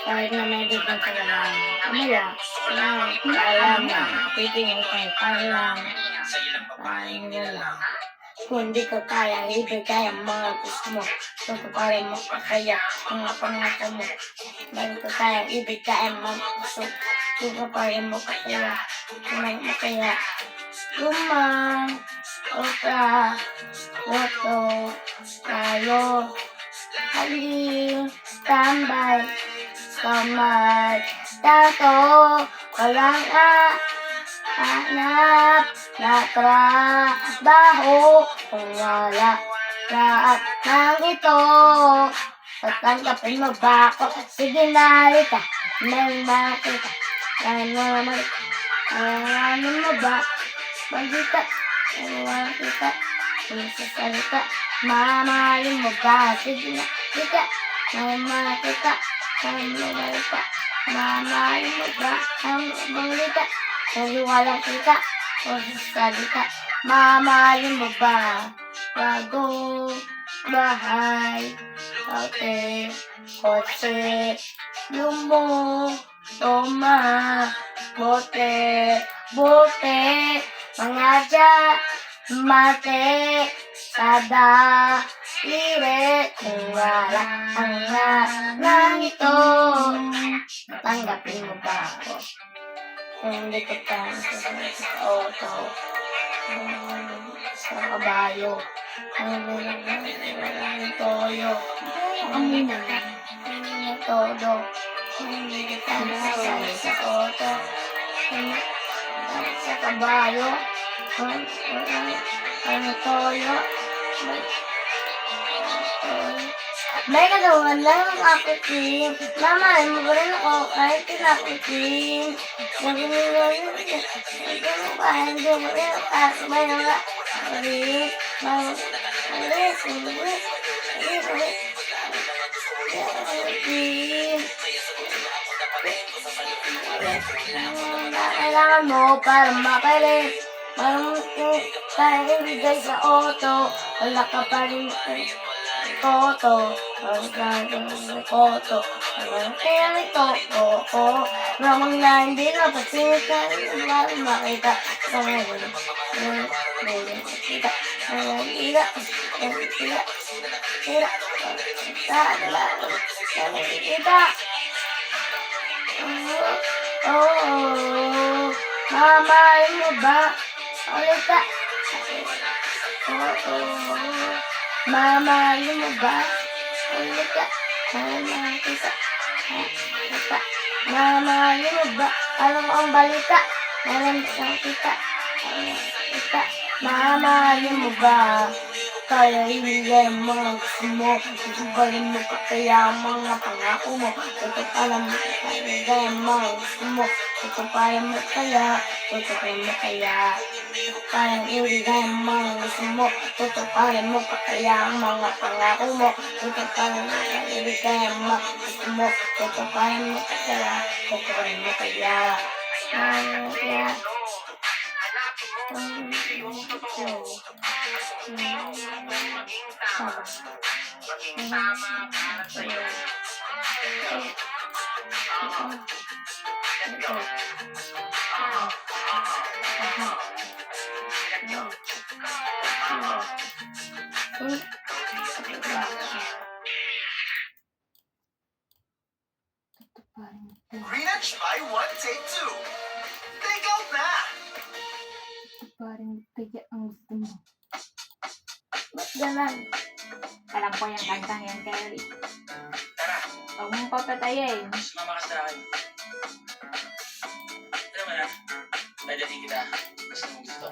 Kahit na may biglang kailangan. Mamaya, paalam na. Titingin kayo, paalam. Parang yun lang. Kung di ko kaya, ibigay ang mga gusto mo. Tutuparin mo pa kaya mga pangako mo. Dahil ko kaya, ibigay ang mga gusto. Tutuparin mo pa kaya mga mo kaya. Oka, Oto, tayo, haling, tambay, kamay, tato, walang hanap na trabaho kung wala lahat ng ito. Tatanggapin mo ba ako? Sige na, halika, may makita. Ano mo ba? Magkita, kita, sasalita, mamahalin mo ba? Sige na, halika, may makita. Mamahalin mo ba? Ang balita, walang kita, o sasalita, mamahalin mo ba? Bago, bahay, kape, kotse, lumo, toma, bote, mga mate, sada, ire, kung wala ang lang ito. Tanggapin mo ba ako? Kung hindi ko tanggapin sa auto, sa kabayo, toyo, todo, hindi ko tanggapin sa auto, sa kabayo, toyo, may kagawan lang ang ako cream. Mama, mo ba rin ako kahit pinakutim? Sabi mo rin, hindi mo rin ako may mga rin, kailangan mo para makalit. Parang tayo ibigay sa auto, wala ka pa rin koto, kaya nito, ramang na hindi na pasikan, makita sa ngayon. Mamahalin mo ba? Ulit ka. Mamahalin mo ba? Ulit ka. Mamahalin mo ba? Alam mo ang balita? Alam sa kita. Mamahalin mo ba? Kaya ibigay ang mga gusto mo. Tutuparin mo pa kaya ang mga pangako mo. Tutuparin mo pa ibigay ang mga gusto mo. Tutuparin mo kaya. Kaya ibigay ang mga gusto mo. Tutuparin mo pa kaya ang mga pangako mo. Tutuparin mo pa ibigay ang mga gusto mo. Tutuparin mo pa kaya. Greenwich by one, take two. Take out na! Parang tiga ang gusto mo. Ba't ganun? Alam ko yung kantang yung Kelly. Tara, Huwag mong papatayin. sumama ka sa akin. Alam mo na, pwede kita. Gusto mo gusto.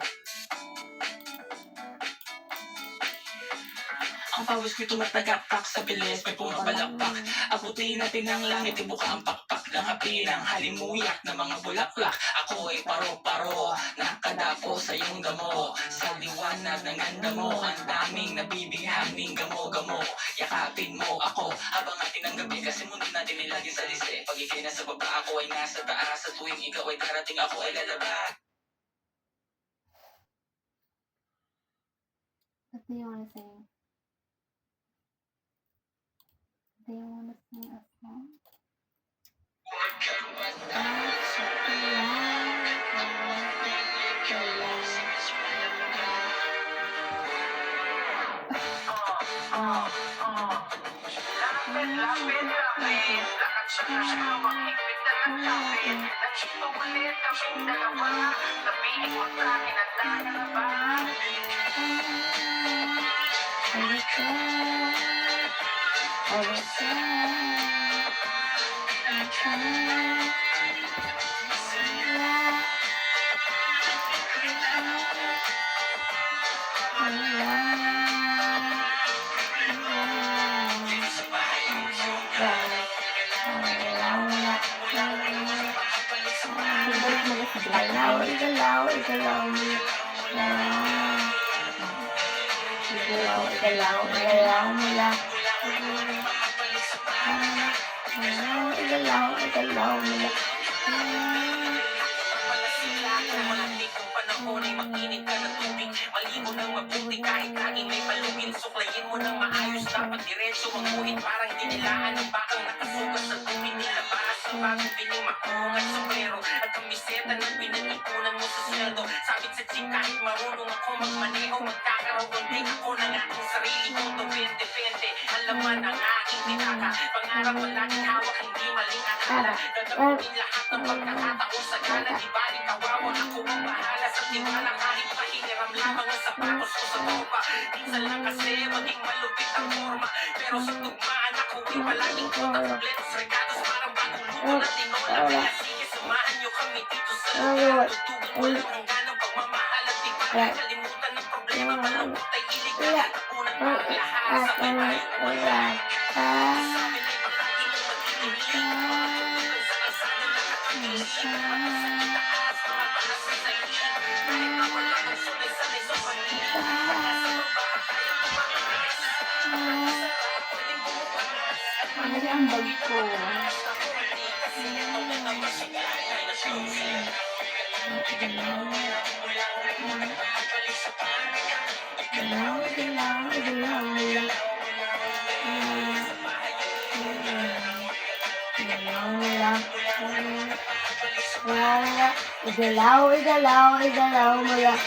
Ang pawis ko'y tumatagaktak sa bilis, may pumapalakpak. Abutin natin ang langit, ibuka ang pakpak ng api ng halimuyak na mga bulaklak. Ako ay paro-paro, nakadapo sa iyong damo. Sa liwanag ng ganda mo, ang daming nabibighaming gamo-gamo. Yakapin mo ako habang atin ang gabi, kasi mundo natin ay lagi sa lise. Pag ikay nasa baba, ako ay nasa taas. Sa tuwing ikaw ay darating, ako ay lalabas. What do you want to say? Do you want to sing a song? lapit lakad sa kasama, higpit na nagtapit nandito ulit kaming dalawa sabihin mo sa'kin ang dahil ba Igalaw, igalaw, igalaw mo. Igalaw, igalaw, igalaw mo lang. Igalaw, igalaw mo lang. Kung panahon ay mag-init ka ng tubig Maligo ng mabuti kahit laging may palugin Suklayin mo ng maayos dapat diretso ang buhit Parang dinilaan ng bakang nakasugat sa tubig Nilabas ang bagong bining makuhong at sombrero At kamiseta ng pinag-ipunan mo sa sweldo Sabit sa chick kahit marunong ako magmaneho Magkakaroon din ako ng aking sarili kong depende Ang laman ang aking binaka Pangarap ang laging hawak hindi maling akala Gagawin lahat ng pagkakataon sa gala Di balik kawawa ako ang bahala sa tiwala Kahit pahiram lamang ang sapatos ko sa tropa Minsan lang kasi maging malupit ang forma Pero sa tugmaan ako ay palaging kuta Kompletos regados parang bagong luto na tinola Kaya sige samahan nyo kami dito sa lugar Tutugan mo lang hanggan ng pagmamahal At di pa kalimutan ng problema Malungkot ay iligal At unang parang lahat sa may tayo Sa amin ay palagi mong magkikinig Matutugan sa kalsada nakakatingin Mataas sa itaas, mga taas sa saingin Kahit na wala kang sunay-sanay sa pangingin Pagkasa baba, kaya kumakakas Sarap, pwedeng bumukas Ano ang bag ko? Ako hindi kasi ito na namasigahan Ay nasyong Igalaw, igalaw, igalaw mo lang. Igalaw mo lang. Igalaw, igalaw, igalaw mo lang.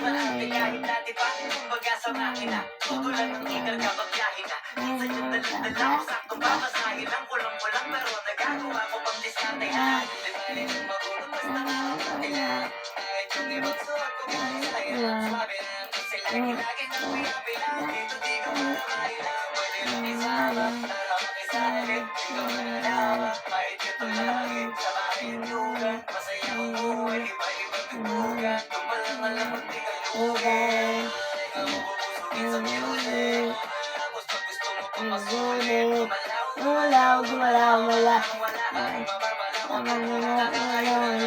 Marami kahit dati pa, kumbaga sa makina Tutulan ng igal ka, magbiyahe na Minsan yung dalag-dala ko, saktong babasahin lang Kulang-kulang pero nagagawa ko pang diskarte Di ba rin yung magulang, basta makapati lang Kahit yung ibang suot ko, sa'yo Sabi na kasi lagi-lagi nang pinapilang Dito di ko makakailang Pwede rin isama, para makisalit Di ko manalawa, kahit ito langit Sa bahay lugan, masaya kong buhay Iba-ibang tubugan, tumalang alam mo di Okay. ikaw mo bubusugin sa music Tapos pag gusto mo pang masulit Gumalaw, gumalaw, wala. Wala kang mababalaw Gumalaw.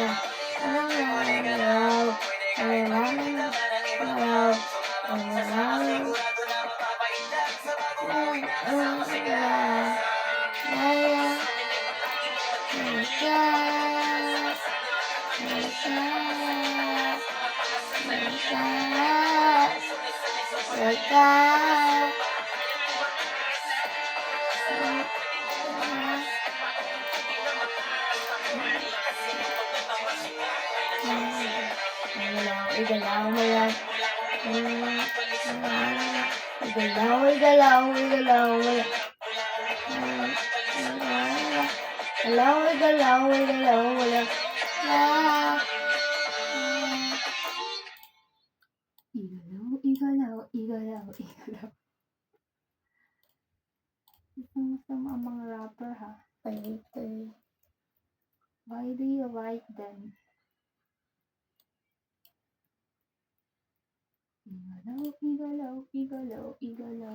Sigurado na mapapaindak sa bagong buhay na kasama sila Igalaw mo yan. Igalaw, igalaw, igalaw mo yan. Igalaw, igalaw, igalaw mo yan. Igalaw, igalaw, igalaw. Isang ang mga rapper ha. Why do you like them? Igalaw, igalaw, igalaw, igalaw.